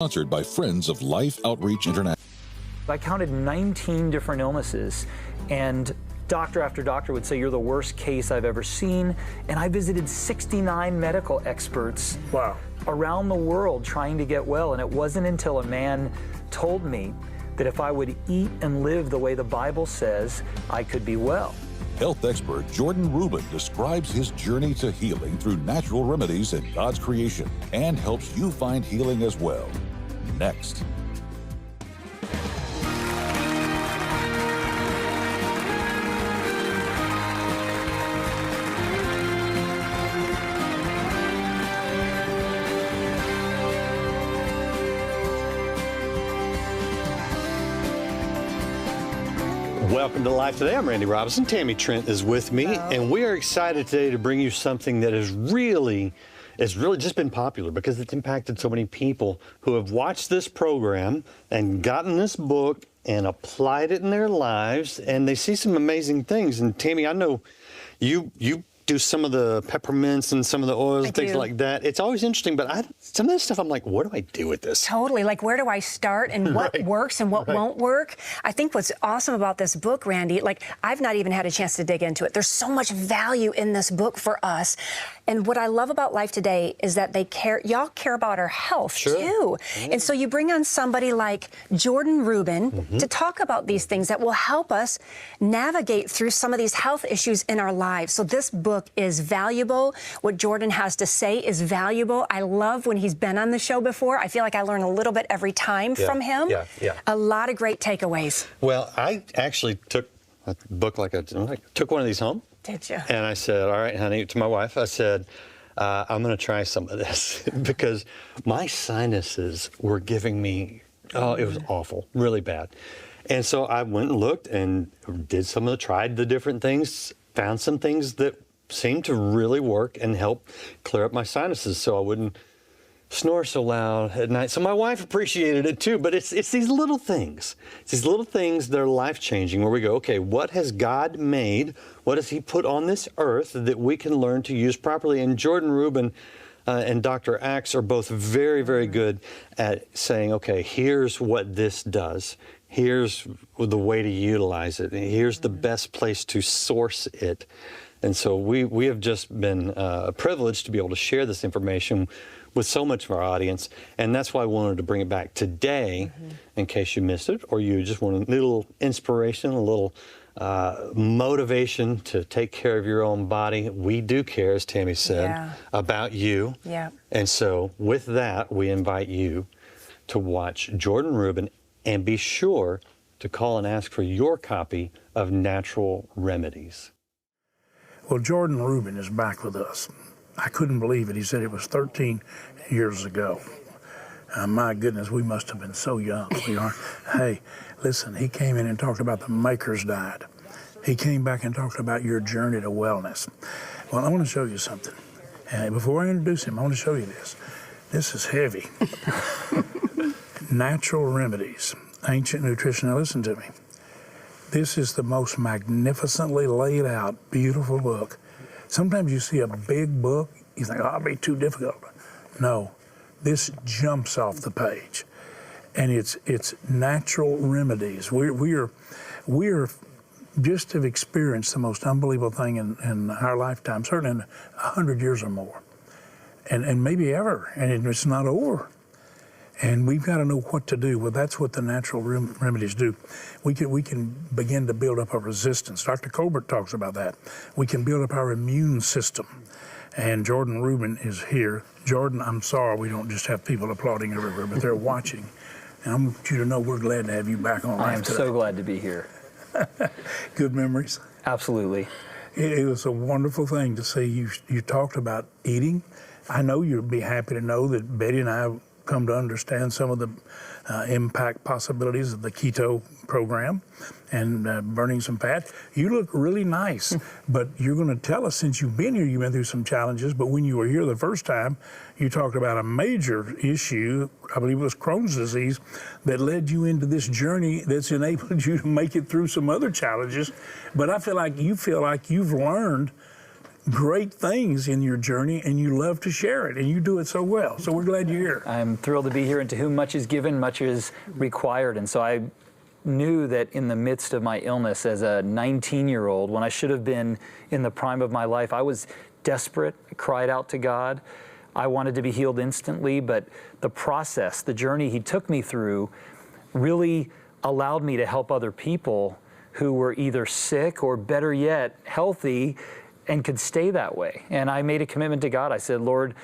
Sponsored by Friends of Life Outreach International. I counted 19 different illnesses, and doctor after doctor would say, you're the worst case I've ever seen. And I visited 69 medical experts around the world trying to get well. And it wasn't until a man told me that if I would eat and live the way the Bible says, I could be well. Health expert Jordan Rubin describes his journey to healing through natural remedies in God's creation and helps you find healing as well. Next. Welcome to Life Today. I'm Randy Robinson. Tammy Trent is with me, and we are excited today to bring you something that is really just been popular because it's impacted so many people who have watched this program and gotten this book and applied it in their lives, and they see some amazing things. And Tammy, I know you do some of the peppermints and some of the oils and things like that. It's always interesting, but some of this stuff, I'm like, what do I do with this? Totally. Like, where do I start and what works and what won't work? I think what's awesome about this book, Randy, like, I've not even had a chance to dig into it. There's so much value in this book for us. And what I love about Life Today is that y'all care about our health too. And so you bring on somebody like Jordan Rubin to talk about these things that will help us navigate through some of these health issues in our lives. So this book is valuable. What Jordan has to say is valuable. I love when he's been on the show before. I feel like I learn a little bit every time from him. A lot of great takeaways. Well, I actually took a book took one of these home. Did you? And I said, all right, honey, to my wife, I said, I'm going to try some of this because my sinuses were giving me, it was awful, really bad. And so I went and looked and tried the different things, found some things that seemed to really work and help clear up my sinuses so I wouldn't snore so loud at night. So my wife appreciated it too, but it's these little things. It's these little things that are life-changing where we go, okay, what has God made? What has He put on this earth that we can learn to use properly? And Jordan Rubin and Dr. Axe are both very, very good at saying, okay, here's what this does. Here's the way to utilize it. Here's the best place to source it. And so we have just been privileged to be able to share this information with so much of our audience, and that's why I wanted to bring it back today in case you missed it, or you just want a little inspiration, a little motivation to take care of your own body. We do care, as Tammy said, about you. And so with that, we invite you to watch Jordan Rubin and be sure to call and ask for your copy of Natural Remedies. Well, Jordan Rubin is back with us. I couldn't believe it. He said it was 13 years ago. My goodness, we must have been so young. We are. Hey, listen, he came in and talked about the Maker's Diet. He came back and talked about your journey to wellness. Well, I want to show you something. And before I introduce him, I want to show you this. This is heavy. Natural Remedies, Ancient Nutrition. Now listen to me. This is the most magnificently laid out, beautiful book. Sometimes you see a big book, you think, oh, it'll be too difficult. No, this jumps off the page. And it's natural remedies. We're just have experienced the most unbelievable thing in our lifetime, certainly in 100 years or more. And maybe ever, and it's not over. And we've got to know what to do. Well, that's what the natural remedies do. We can begin to build up a resistance. Dr. Colbert talks about that. We can build up our immune system. And Jordan Rubin is here. Jordan, I'm sorry we don't just have people applauding everywhere, but they're watching. And I want you to know we're glad to have you back on Life Today. I am so glad to be here. Good memories? Absolutely. It was a wonderful thing to see you talked about eating. I know you'll be happy to know that Betty and I come to understand some of the impact possibilities of the keto program and burning some fat. You look really nice, but you're going to tell us, since you've been here, you've been through some challenges, but when you were here the first time, you talked about a major issue, I believe it was Crohn's disease, that led you into this journey that's enabled you to make it through some other challenges. But I feel like you've learned great things in your journey, and you love to share it, and you do it so well. So we're glad you're here. I'm thrilled to be here, and to whom much is given, much is required. And so I knew that in the midst of my illness as a 19-year-old, when I should have been in the prime of my life, I was desperate. I cried out to God. I wanted to be healed instantly, but the process, the journey He took me through really allowed me to help other people who were either sick or, better yet, healthy and could stay that way. And I made a commitment to God. I said, Lord,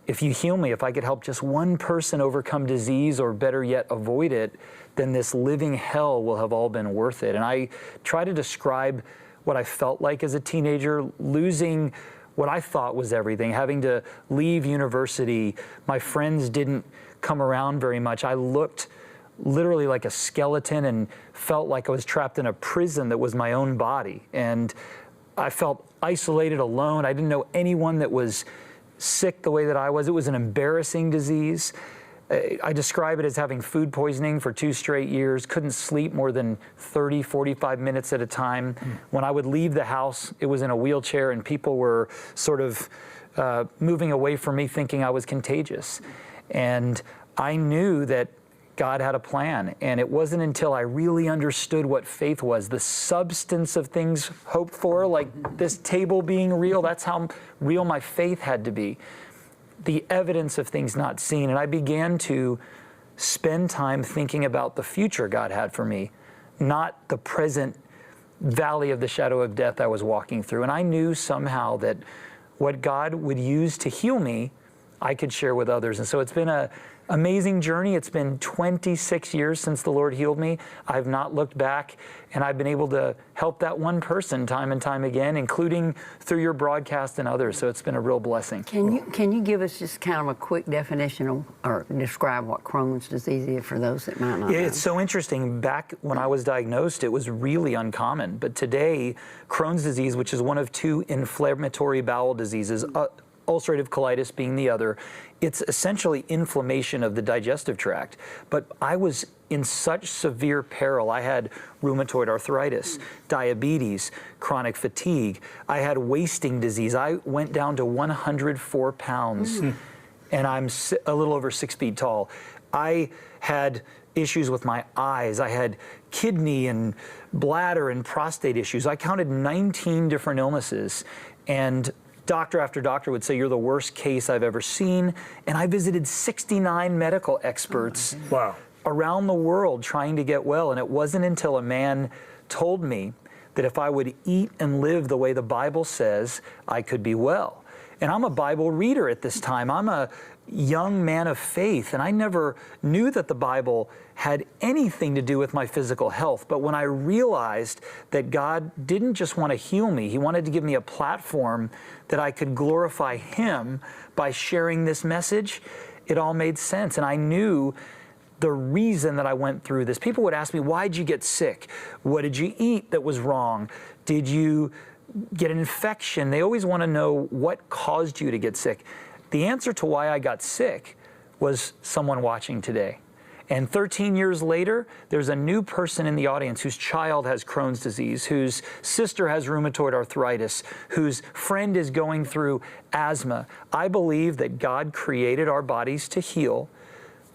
if you heal me, if I could help just one person overcome disease or, better yet, avoid it, then this living hell will have all been worth it. And I try to describe what I felt like as a teenager, losing what I thought was everything, having to leave university. My friends didn't come around very much. I looked literally like a skeleton and felt like I was trapped in a prison that was my own body. And I felt isolated, alone. I didn't know anyone that was sick the way that I was. It was an embarrassing disease. I describe it as having food poisoning for 2 straight years, couldn't sleep more than 30, 45 minutes at a time. When I would leave the house, it was in a wheelchair, and people were sort of moving away from me thinking I was contagious. And I knew that God had a plan, and it wasn't until I really understood what faith was, the substance of things hoped for, like this table being real. That's how real my faith had to be. The evidence of things not seen. And I began to spend time thinking about the future God had for me, not the present valley of the shadow of death I was walking through. And I knew somehow that what God would use to heal me, I could share with others. And so it's been an amazing journey. It's been 26 years since the Lord healed me. I've not looked back, and I've been able to help that one person time and time again, including through your broadcast and others. So it's been a real blessing. Can you give us just kind of a quick definition of, or describe what Crohn's disease is for those that might not know? It's so interesting. Back when I was diagnosed, it was really uncommon. But today, Crohn's disease, which is one of 2 inflammatory bowel diseases, ulcerative colitis being the other, it's essentially inflammation of the digestive tract. But I was in such severe peril. I had rheumatoid arthritis, diabetes, chronic fatigue. I had wasting disease. I went down to 104 pounds, and I'm a little over 6 feet tall. I had issues with my eyes. I had kidney and bladder and prostate issues. I counted 19 different illnesses, and doctor after doctor would say, you're the worst case I've ever seen. And I visited 69 medical experts around the world trying to get well. And it wasn't until a man told me that if I would eat and live the way the Bible says, I could be well. And I'm a Bible reader at this time. I'm a young man of faith, and I never knew that the Bible had anything to do with my physical health. But when I realized that God didn't just want to heal me, He wanted to give me a platform that I could glorify Him by sharing this message, it all made sense. And I knew the reason that I went through this. People would ask me, why'd you get sick? What did you eat that was wrong? Did you get an infection? They always want to know what caused you to get sick. The answer to why I got sick was someone watching today. And 13 years later, there's a new person in the audience whose child has Crohn's disease, whose sister has rheumatoid arthritis, whose friend is going through asthma. I believe that God created our bodies to heal,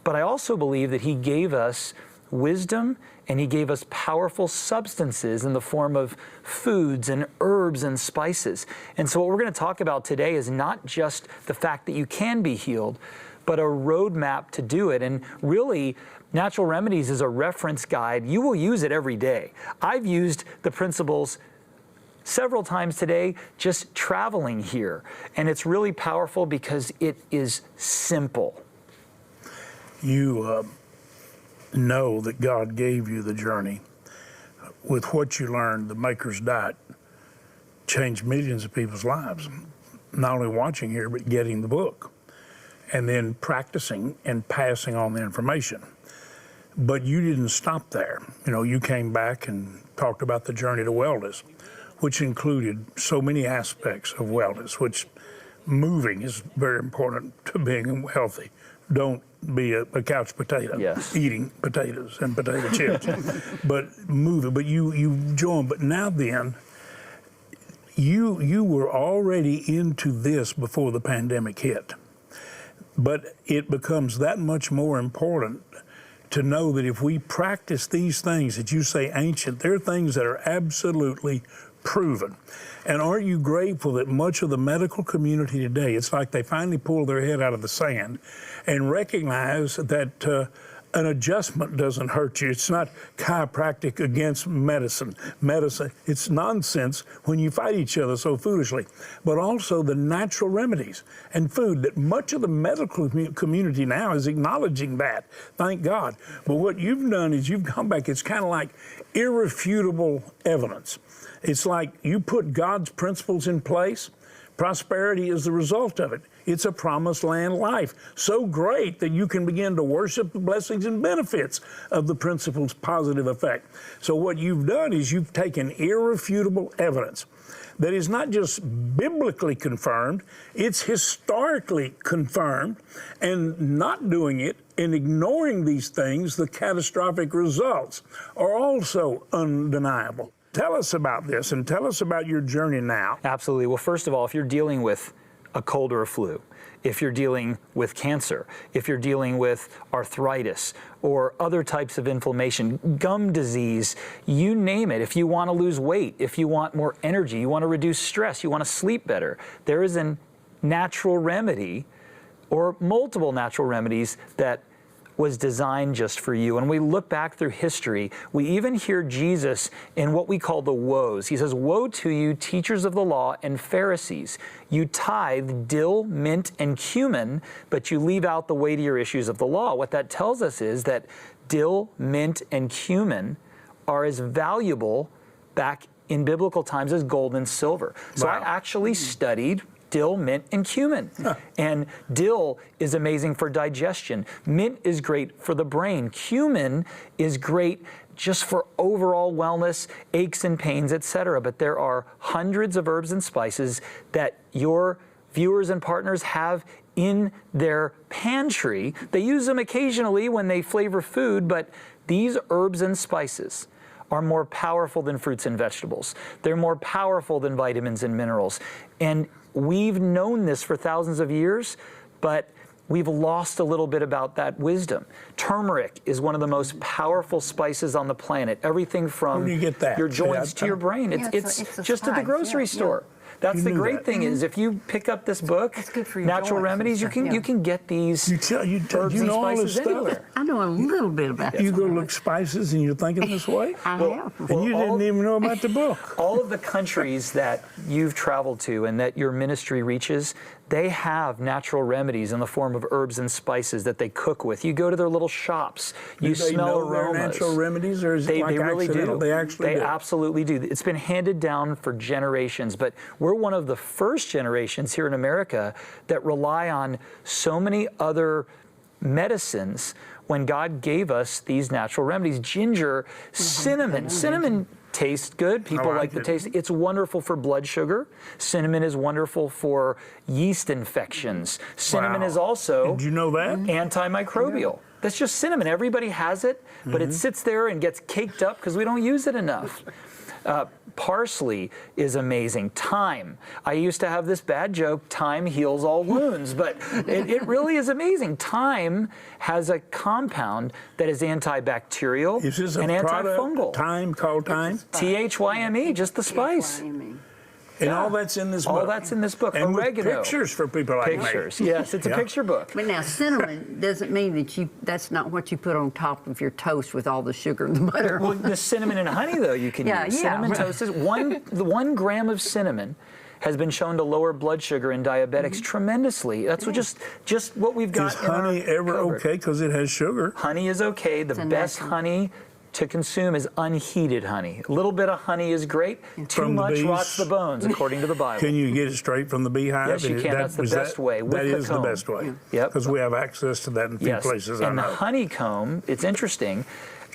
but I also believe that He gave us wisdom, and He gave us powerful substances in the form of foods and herbs and spices. And so what we're going to talk about today is not just the fact that you can be healed, but a roadmap to do it. And really, Natural Remedies is a reference guide. You will use it every day. I've used the principles several times today just traveling here. And it's really powerful because it is simple. You know that God gave you the journey. With what you learned, the Maker's Diet changed millions of people's lives. Not only watching here, but getting the book. And then practicing and passing on the information. But you didn't stop there. You know, you came back and talked about the journey to wellness, which included so many aspects of wellness, which moving is very important to being healthy. Don't be a couch potato, eating potatoes and potato chips, but moving. But you joined. But now then, you were already into this before the pandemic hit. But it becomes that much more important to know that if we practice these things that you say ancient, they're things that are absolutely proven. And aren't you grateful that much of the medical community today, it's like they finally pull their head out of the sand and recognize that an adjustment doesn't hurt you. It's not chiropractic against medicine. It's nonsense when you fight each other so foolishly. But also the natural remedies and food, that much of the medical community now is acknowledging that, thank God. But what you've done is you've come back, it's kind of like irrefutable evidence. It's like you put God's principles in place, prosperity is the result of it. It's a promised land life, so great that you can begin to worship the blessings and benefits of the principle's positive effect. So what you've done is you've taken irrefutable evidence that is not just biblically confirmed, it's historically confirmed, and not doing it and ignoring these things, the catastrophic results are also undeniable. Tell us about this and tell us about your journey now. Absolutely. Well, first of all, if you're dealing with a cold or a flu, if you're dealing with cancer, if you're dealing with arthritis or other types of inflammation, gum disease, you name it. If you want to lose weight, if you want more energy, you want to reduce stress, you want to sleep better, there is a natural remedy or multiple natural remedies that was designed just for you. And we look back through history, we even hear Jesus in what we call the woes. He says, "Woe to you, teachers of the law and Pharisees. You tithe dill, mint, and cumin, but you leave out the weightier issues of the law." What that tells us is that dill, mint, and cumin are as valuable back in biblical times as gold and silver. So I actually studied dill, mint, and cumin. And dill is amazing for digestion. Mint is great for the brain. Cumin is great just for overall wellness, aches and pains, etc. But there are hundreds of herbs and spices that your viewers and partners have in their pantry. They use them occasionally when they flavor food, but these herbs and spices are more powerful than fruits and vegetables. They're more powerful than vitamins and minerals. And we've known this for thousands of years, but we've lost a little bit about that wisdom. Turmeric is one of the most powerful spices on the planet. Everything from Where do you get that? your joints to your brain. It's just at the grocery store. That's the great thing is if you pick up this book, Natural Remedies, you can get these herbs and spices anywhere. I know a little bit about You go look spices and you're thinking this way? I have. And you didn't even know about the book. All of the countries that you've traveled to and that your ministry reaches, they have natural remedies in the form of herbs and spices that they cook with. You go to their little shops, you smell aromas. They're natural remedies, or is it like really accidental? do. They actually do. Absolutely do. It's been handed down for generations, but we're one of the first generations here in America that rely on so many other medicines when God gave us these natural remedies. Ginger, cinnamon. Cinnamon tastes good. People like the taste. It's wonderful for blood sugar. Cinnamon is wonderful for yeast infections. Cinnamon is also Did you know that? antimicrobial. That's just cinnamon. Everybody has it, but it sits there and gets caked up because we don't use it enough. Parsley is amazing. Thyme. I used to have this bad joke, thyme heals all wounds, but it really is amazing. Thyme has a compound that is antibacterial Is this a and antifungal. Thyme called thyme? THYME, just the spice. And all that's in this book? All that's in this book. And Oregano. with pictures for people like Pictures, me. yes. It's a picture book. But now cinnamon doesn't mean that that's not what you put on top of your toast with all the sugar and the butter. Well, the cinnamon and honey, though, you can use. Cinnamon toast is 1 gram of cinnamon has been shown to lower blood sugar in diabetics tremendously. That's what just what we've got. Is honey ever okay because it has sugar? Honey is okay. The best honey to consume is unheated honey. A little bit of honey is great. Too much rots the bones, according to the Bible. Can you get it straight from the beehive? Yes, you can. That's the best way. That is the best way. Yep. Because we have access to that in a few places. And the honeycomb, it's interesting,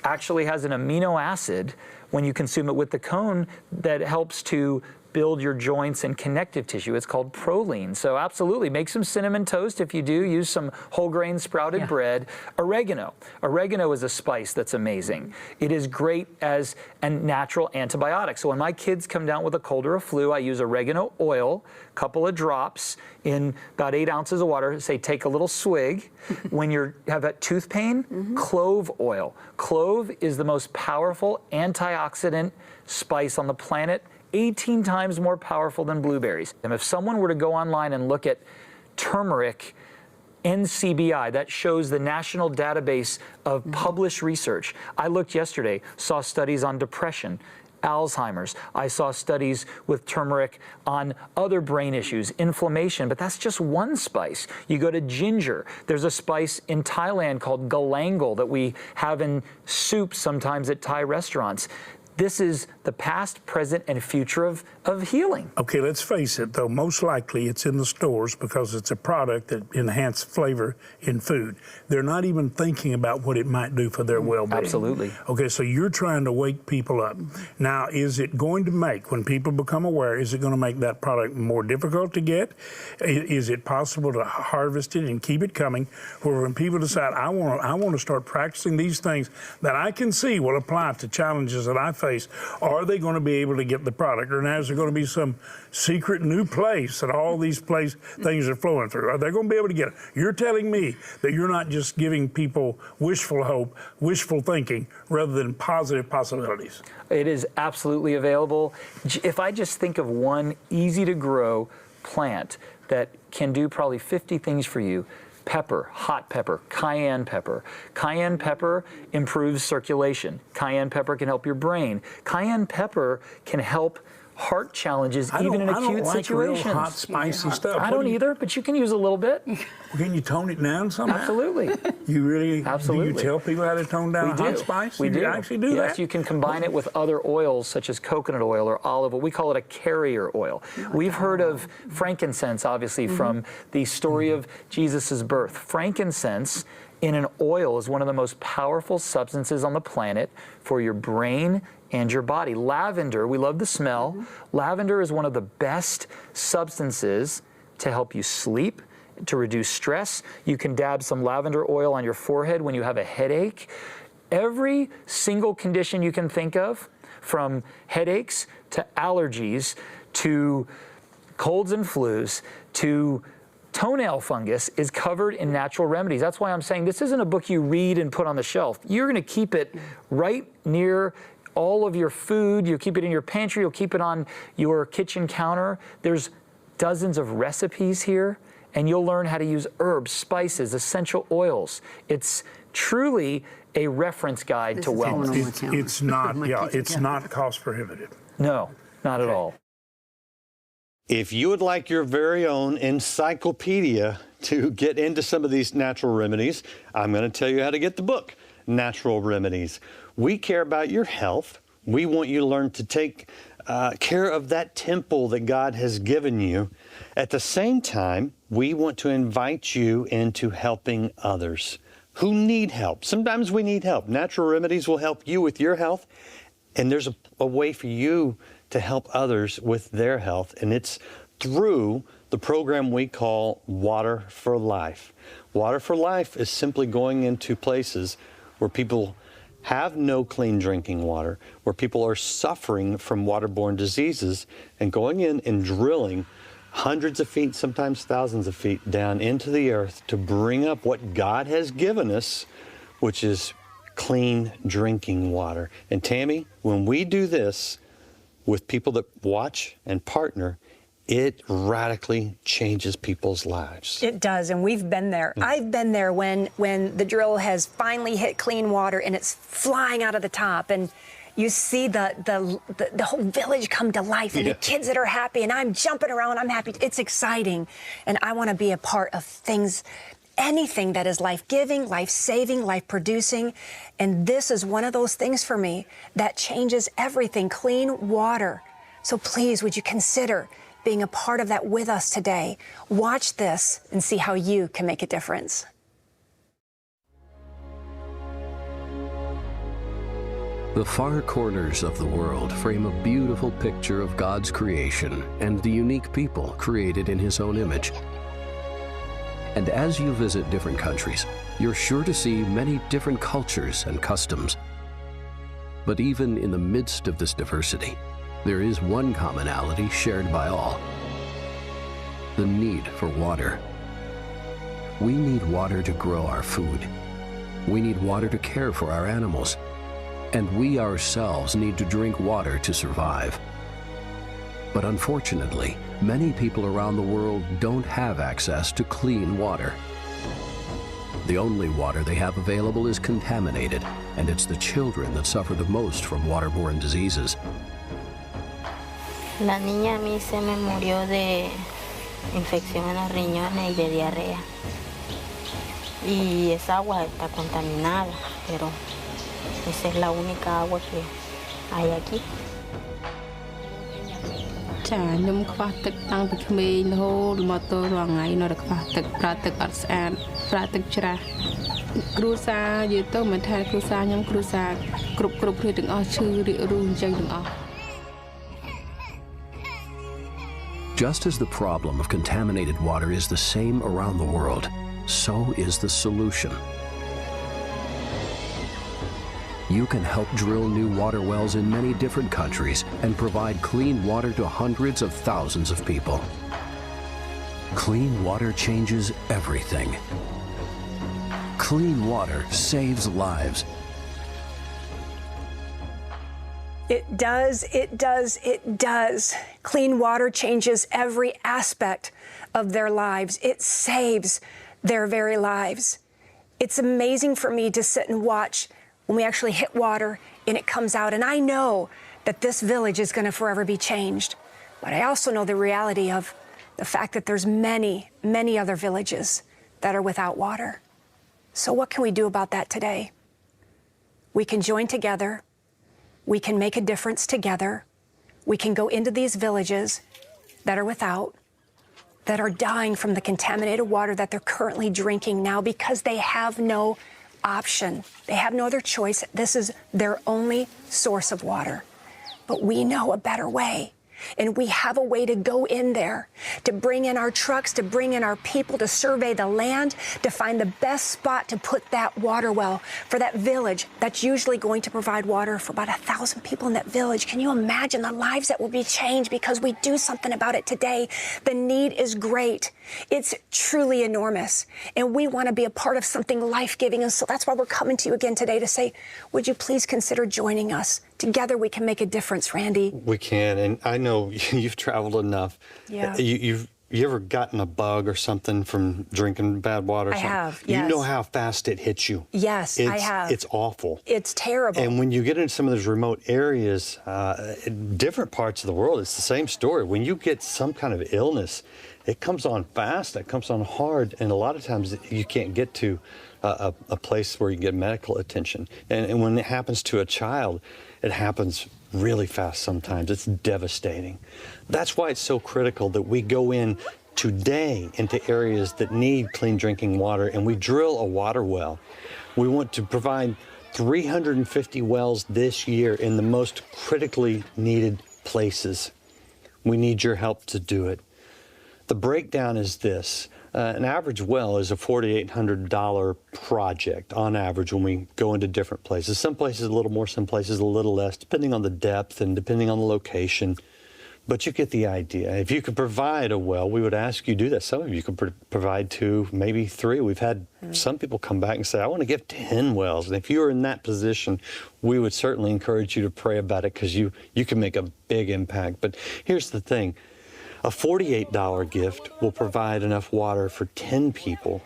actually has an amino acid when you consume it with the cone that helps to build your joints and connective tissue. It's called proline. So absolutely, make some cinnamon toast if you do. Use some whole grain sprouted bread. Oregano. Oregano is a spice that's amazing. It is great as a natural antibiotic. So when my kids come down with a cold or a flu, I use oregano oil, a couple of drops in about 8 ounces of water. Say take a little swig. When you have that tooth pain, clove oil. Clove is the most powerful antioxidant spice on the planet, 18 times more powerful than blueberries. And if someone were to go online and look at turmeric NCBI, that shows the national database of published research. I looked yesterday, saw studies on depression, Alzheimer's. I saw studies with turmeric on other brain issues, inflammation, but that's just one spice. You go to ginger. There's a spice in Thailand called galangal that we have in soup sometimes at Thai restaurants. This is the past, present, and future of healing. Okay, let's face it, though, most likely it's in the stores because it's a product that enhances flavor in food. They're not even thinking about what it might do for their well-being. Absolutely. Okay, so you're trying to wake people up. Now, is it going to make, when people become aware, is it going to make that product more difficult to get? Is it possible to harvest it and keep it coming, where when people decide, I want to start practicing these things that I can see will apply to challenges that I face, are they going to be able to get the product? Or now is there going to be some secret new place that all these things are flowing through? Are they going to be able to get it? You're telling me that you're not just giving people wishful hope, wishful thinking, rather than positive possibilities. It is absolutely available. If I just think of one easy to grow plant that can do probably 50 things for you: pepper, hot pepper, cayenne pepper. Cayenne pepper improves circulation. Cayenne pepper can help your brain. Cayenne pepper can help heart challenges even in acute situations. Real hot, spicy stuff. I don't either, but you can use a little bit. Can you tone it down somehow? Absolutely. You really? Absolutely. Do you tell people how to tone down hot spice? We do. You actually do that? Yes, you can combine it with other oils such as coconut oil or olive oil. We call it a carrier oil. We've heard of frankincense, obviously, from the story of Jesus' birth. Frankincense in an oil is one of the most powerful substances on the planet for your brain and your body. Lavender, we love the smell. Lavender is one of the best substances to help you sleep, to reduce stress. You can dab some lavender oil on your forehead when you have a headache. Every single condition you can think of, from headaches to allergies to colds and flus to toenail fungus, is covered in natural remedies. That's why I'm saying this isn't a book you read and put on the shelf. You're going to keep it right near all of your food. You'll keep it in your pantry. You'll keep it on your kitchen counter. There's dozens of recipes here, and you'll learn how to use herbs, spices, essential oils. It's truly a reference guide to wellness. It's not, it's not cost prohibitive. No, not at all. If you would like your very own encyclopedia to get into some of these natural remedies, I'm going to tell you how to get the book, Natural Remedies. We care about your health. We want you to learn to take care of that temple that God has given you. At the same time, we want to invite you into helping others who need help. Sometimes we need help. Natural Remedies will help you with your health, and there's a way for you to help others with their health, and it's through the program we call Water for Life. Water for Life is simply going into places where people have no clean drinking water, where people are suffering from waterborne diseases, and going in and drilling hundreds of feet, sometimes thousands of feet down into the earth to bring up what God has given us, which is clean drinking water. And Tammy, when we do this with people that watch and partner, it radically changes people's lives. It does, and we've been there. I've been there when the drill has finally hit clean water and it's flying out of the top, and you see the whole village come to life, and the kids that are happy, and I'm jumping around, I'm happy. It's exciting, and I want to be a part of things, anything that is life-giving, life-saving, life-producing, and this is one of those things for me that changes everything, clean water. So please, would you consider being a part of that with us today? Watch this and see how you can make a difference. The far corners of the world frame a beautiful picture of God's creation and the unique people created in His own image. And as you visit different countries, you're sure to see many different cultures and customs. But even in the midst of this diversity, there is one commonality shared by all: the need for water. We need water to grow our food. We need water to care for our animals. And we ourselves need to drink water to survive. But unfortunately, many people around the world don't have access to clean water. The only water they have available is contaminated, and it's the children that suffer the most from waterborne diseases. La niña a mí se me murió de infección en los riñones y de diarrea. Y esa agua está contaminada, pero esa es la única agua que hay aquí. ចាខ្ញុំខ្វះទឹកតាំងពីក្មេងរហូតមកទល់រាល់ថ្ងៃនៅតែខ្វះទឹកប្រើទឹកអត់ស្អាតប្រើទឹកច្រាស់គ្រួសារនិយាយទៅមិនថាគ្រួសារខ្ញុំគ្រួសារគ្រប់គ្នាទាំងអស់ឈឺរាករូសអញ្ចឹងទាំងអស់ Just as the problem of contaminated water is the same around the world, so is the solution. You can help drill new water wells in many different countries and provide clean water to hundreds of thousands of people. Clean water changes everything. Clean water saves lives. It does, it does, it does. Clean water changes every aspect of their lives. It saves their very lives. It's amazing for me to sit and watch when we actually hit water and it comes out. And I know that this village is going to forever be changed. But I also know the reality of the fact that there's many, many other villages that are without water. So what can we do about that today? We can join together. We can make a difference together. We can go into these villages that are without, that are dying from the contaminated water that they're currently drinking now because they have no option. They have no other choice. This is their only source of water. But we know a better way. And we have a way to go in there, to bring in our trucks, to bring in our people, to survey the land, to find the best spot to put that water well for that village that's usually going to provide water for about 1,000 people in that village. Can you imagine the lives that will be changed because we do something about it today? The need is great. It's truly enormous. And we want to be a part of something life-giving. And so that's why we're coming to you again today to say, would you please consider joining us? Together we can make a difference, Randy. We can, and I know you've traveled enough. Yeah. You ever gotten a bug or something from drinking bad water? I have, yes. You know how fast it hits you. Yes, I have. It's awful. It's terrible. And when you get into some of those remote areas, in different parts of the world, it's the same story. When you get some kind of illness, it comes on fast, it comes on hard, and a lot of times you can't get to a place where you get medical attention. And when it happens to a child, it happens really fast sometimes. It's devastating. That's why it's so critical that we go in today into areas that need clean drinking water and we drill a water well. We want to provide 350 wells this year in the most critically needed places. We need your help to do it. The breakdown is this. An average well is a $4,800 project on average when we go into different places. Some places a little more, some places a little less, depending on the depth and depending on the location. But you get the idea. If you could provide a well, we would ask you to do that. Some of you could provide 2, maybe 3. We've had some people come back and say, I want to give 10 wells. And if you are in that position, we would certainly encourage you to pray about it because you can make a big impact. But here's the thing. A $48 gift will provide enough water for 10 people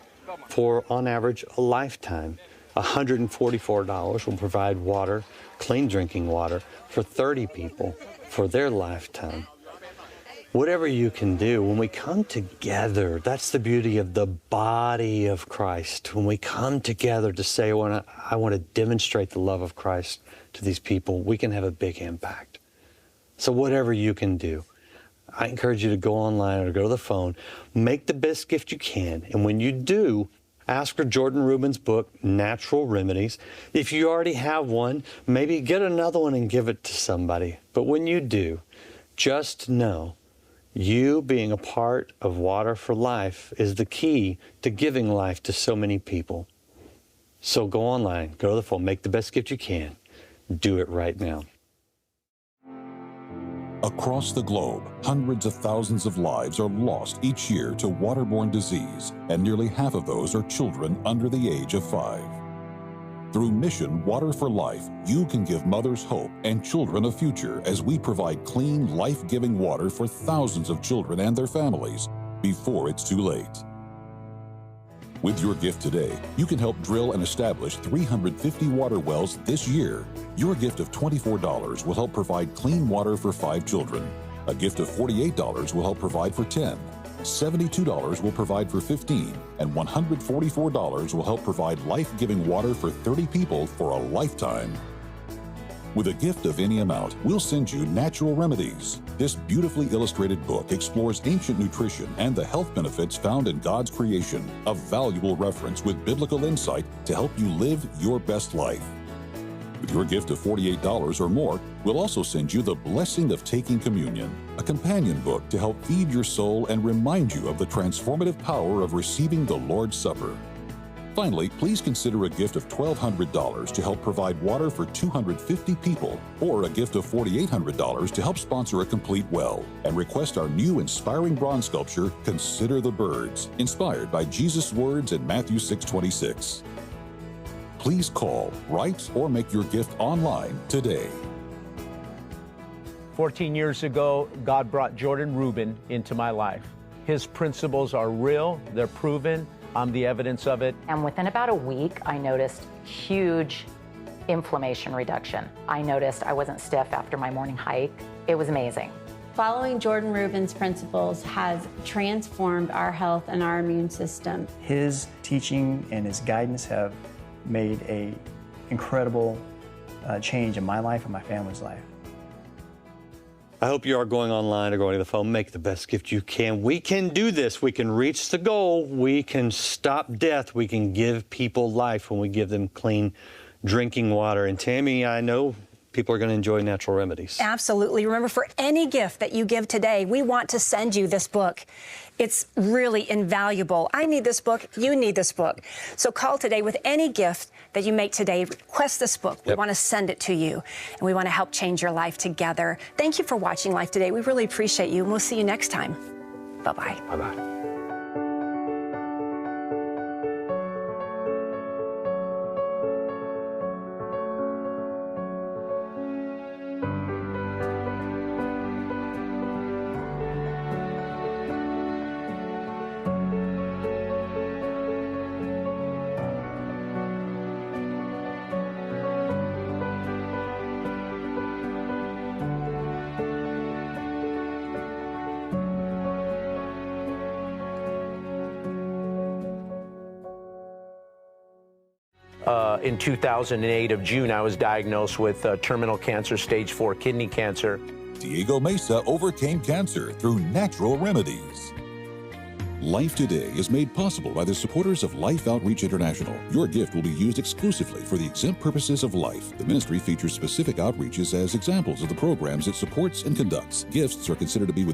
for, on average, a lifetime. $144 will provide water, clean drinking water, for 30 people for their lifetime. Whatever you can do, when we come together, that's the beauty of the body of Christ. When we come together to say, I want to demonstrate the love of Christ to these people, we can have a big impact. So whatever you can do, I encourage you to go online or go to the phone, make the best gift you can, and when you do, Ask for Jordan Rubin's book, Natural Remedies. If you already have one, maybe get another one and give it to somebody. But when you do, just know you being a part of Water for Life is the key to giving life to so many people. So go online, go to the phone, make the best gift you can. Do it right now. Across the globe, hundreds of thousands of lives are lost each year to waterborne disease, and nearly half of those are children under the age of 5. Through Mission Water for Life, you can give mothers hope and children a future as we provide clean, life-giving water for thousands of children and their families before it's too late. With your gift today, you can help drill and establish 350 water wells this year. Your gift of $24 will help provide clean water for 5 children. A gift of $48 will help provide for 10. $72 will provide for 15, and $144 will help provide life-giving water for 30 people for a lifetime. With a gift of any amount, we'll send you Natural Remedies. This beautifully illustrated book explores ancient nutrition and the health benefits found in God's creation, a valuable reference with biblical insight to help you live your best life. With your gift of $48 or more, we'll also send you The Blessing of Taking Communion, a companion book to help feed your soul and remind you of the transformative power of receiving the Lord's Supper. Finally, please consider a gift of $1,200 to help provide water for 250 people, or a gift of $4,800 to help sponsor a complete well, and request our new inspiring bronze sculpture, Consider the Birds, inspired by Jesus' words in Matthew 6:26. Please call, write, or make your gift online today. 14 years ago, God brought Jordan Rubin into my life. His principles are real, they're proven. I'm the evidence of it. And within about a week, I noticed huge inflammation reduction. I noticed I wasn't stiff after my morning hike. It was amazing. Following Jordan Rubin's principles has transformed our health and our immune system. His teaching and his guidance have made an incredible change in my life and my family's life. I hope you are going online or going to the phone. Make the best gift you can. We can do this. We can reach the goal. We can stop death. We can give people life when we give them clean drinking water. And Tammy, I know people are going to enjoy Natural Remedies. Absolutely. Remember, for any gift that you give today, we want to send you this book. It's really invaluable. I need this book. You need this book. So call today with any gift that you make today. Request this book. We want to send it to you, and we want to help change your life together. Thank you for watching Life Today. We really appreciate you, and we'll see you next time. Bye-bye. Bye-bye. In 2008 of June, I was diagnosed with terminal cancer, stage 4 kidney cancer. Diego Mesa overcame cancer through Natural Remedies. Life Today is made possible by the supporters of Life Outreach International. Your gift will be used exclusively for the exempt purposes of life. The ministry features specific outreaches as examples of the programs it supports and conducts. Gifts are considered to be